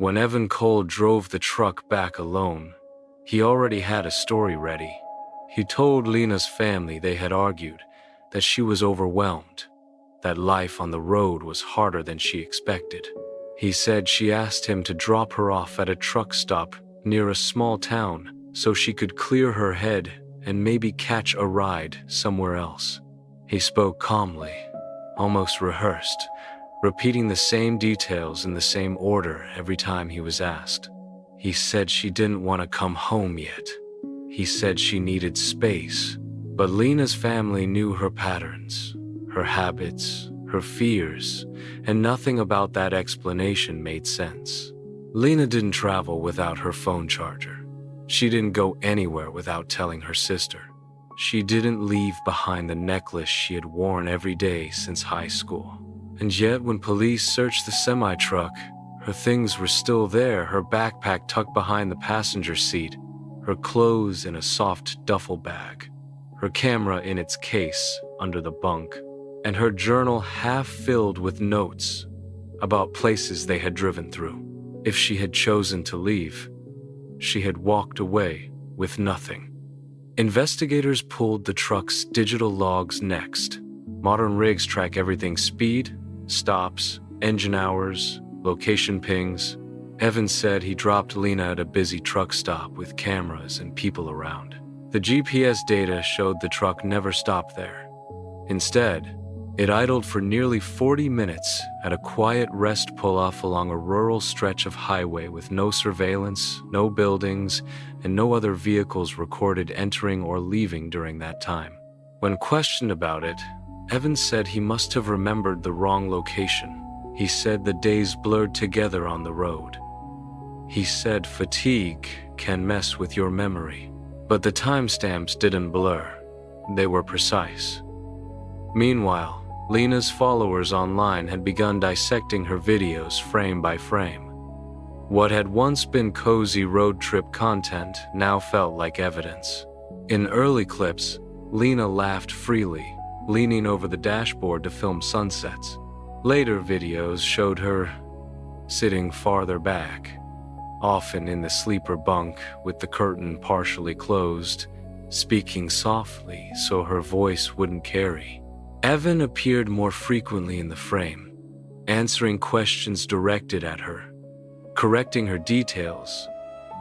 When Evan Cole drove the truck back alone, he already had a story ready. He told Lena's family they had argued, that she was overwhelmed, that life on the road was harder than she expected. He said she asked him to drop her off at a truck stop near a small town so she could clear her head and maybe catch a ride somewhere else. He spoke calmly, almost rehearsed, repeating the same details in the same order every time he was asked. He said she didn't want to come home yet. He said she needed space, but Lena's family knew her patterns, her habits, her fears, and nothing about that explanation made sense. Lena didn't travel without her phone charger. She didn't go anywhere without telling her sister. She didn't leave behind the necklace she had worn every day since high school. And yet, when police searched the semi-truck, her things were still there, her backpack tucked behind the passenger seat, her clothes in a soft duffel bag, her camera in its case under the bunk, and her journal half filled with notes about places they had driven through. If she had chosen to leave, she had walked away with nothing. Investigators pulled the truck's digital logs next. Modern rigs track everything's speed, stops, engine hours, location pings. Evan said he dropped Lena at a busy truck stop with cameras and people around. The GPS data showed the truck never stopped there. Instead, it idled for nearly 40 minutes at a quiet rest pull-off along a rural stretch of highway with no surveillance, no buildings, and no other vehicles recorded entering or leaving during that time. When questioned about it, Evans said he must have remembered the wrong location. He said the days blurred together on the road. He said fatigue can mess with your memory, but the timestamps didn't blur. They were precise. Meanwhile, Lena's followers online had begun dissecting her videos frame by frame. What had once been cozy road trip content now felt like evidence. In early clips, Lena laughed freely, leaning over the dashboard to film sunsets. Later videos showed her sitting farther back, often in the sleeper bunk with the curtain partially closed, speaking softly so her voice wouldn't carry. Evan appeared more frequently in the frame, answering questions directed at her, correcting her details,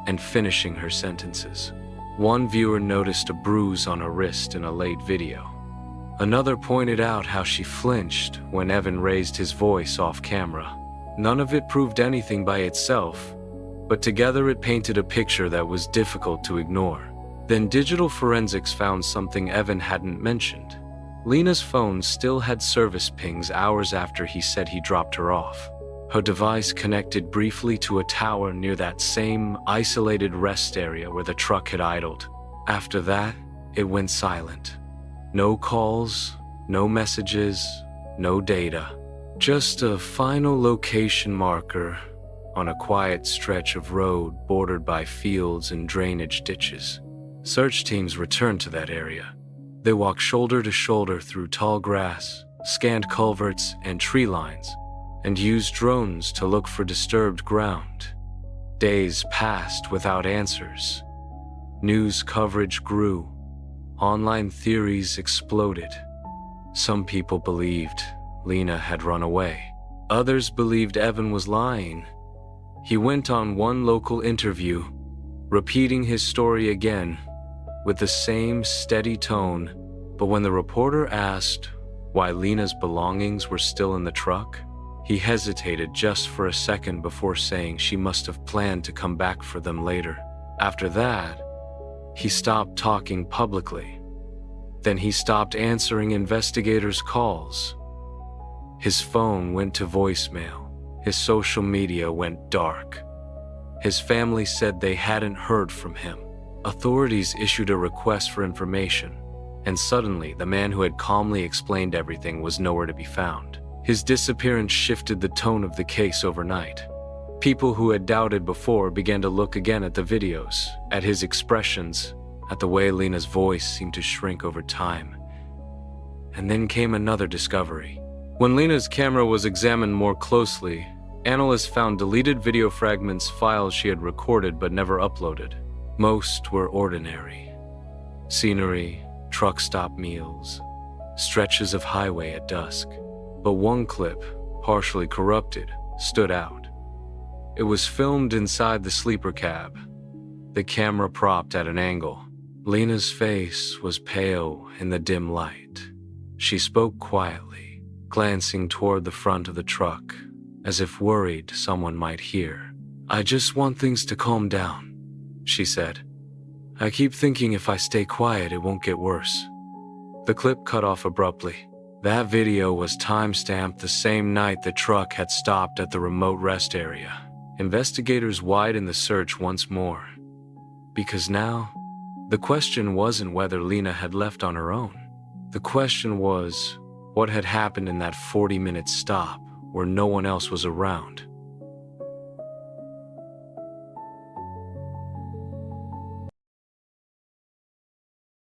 and finishing her sentences. One viewer noticed a bruise on her wrist in a late video. Another pointed out how she flinched when Evan raised his voice off camera. None of it proved anything by itself, but together it painted a picture that was difficult to ignore. Then digital forensics found something Evan hadn't mentioned. Lena's phone still had service pings hours after he said he dropped her off. Her device connected briefly to a tower near that same isolated rest area where the truck had idled. After that, it went silent. No calls, no messages, no data. Just a final location marker on a quiet stretch of road bordered by fields and drainage ditches. Search teams returned to that area. They walked shoulder to shoulder through tall grass, scanned culverts and tree lines, and used drones to look for disturbed ground. Days passed without answers. News coverage grew. Online theories exploded. Some people believed Lena had run away. Others believed Evan was lying. He went on one local interview, repeating his story again with the same steady tone, but when the reporter asked why Lena's belongings were still in the truck, he hesitated just for a second before saying she must have planned to come back for them later. After that, he stopped talking publicly. Then he stopped answering investigators' calls. His phone went to voicemail. His social media went dark. His family said they hadn't heard from him. Authorities issued a request for information, and suddenly the man who had calmly explained everything was nowhere to be found. His disappearance shifted the tone of the case overnight. People who had doubted before began to look again at the videos, at his expressions, at the way Lena's voice seemed to shrink over time. And then came another discovery. When Lena's camera was examined more closely, Analysts found deleted video fragments, files she had recorded but never uploaded. Most were ordinary. Scenery, truck stop meals, stretches of highway at dusk. But one clip, partially corrupted, stood out. It was filmed inside the sleeper cab, the camera propped at an angle. Lena's face was pale in the dim light. She spoke quietly, glancing toward the front of the truck, as if worried someone might hear. "I just want things to calm down," she said. "I keep thinking if I stay quiet, it won't get worse." The clip cut off abruptly. That video was time-stamped the same night the truck had stopped at the remote rest area. Investigators widened the search once more. Because now, the question wasn't whether Lena had left on her own. The question was, what had happened in that 40-minute stop where no one else was around?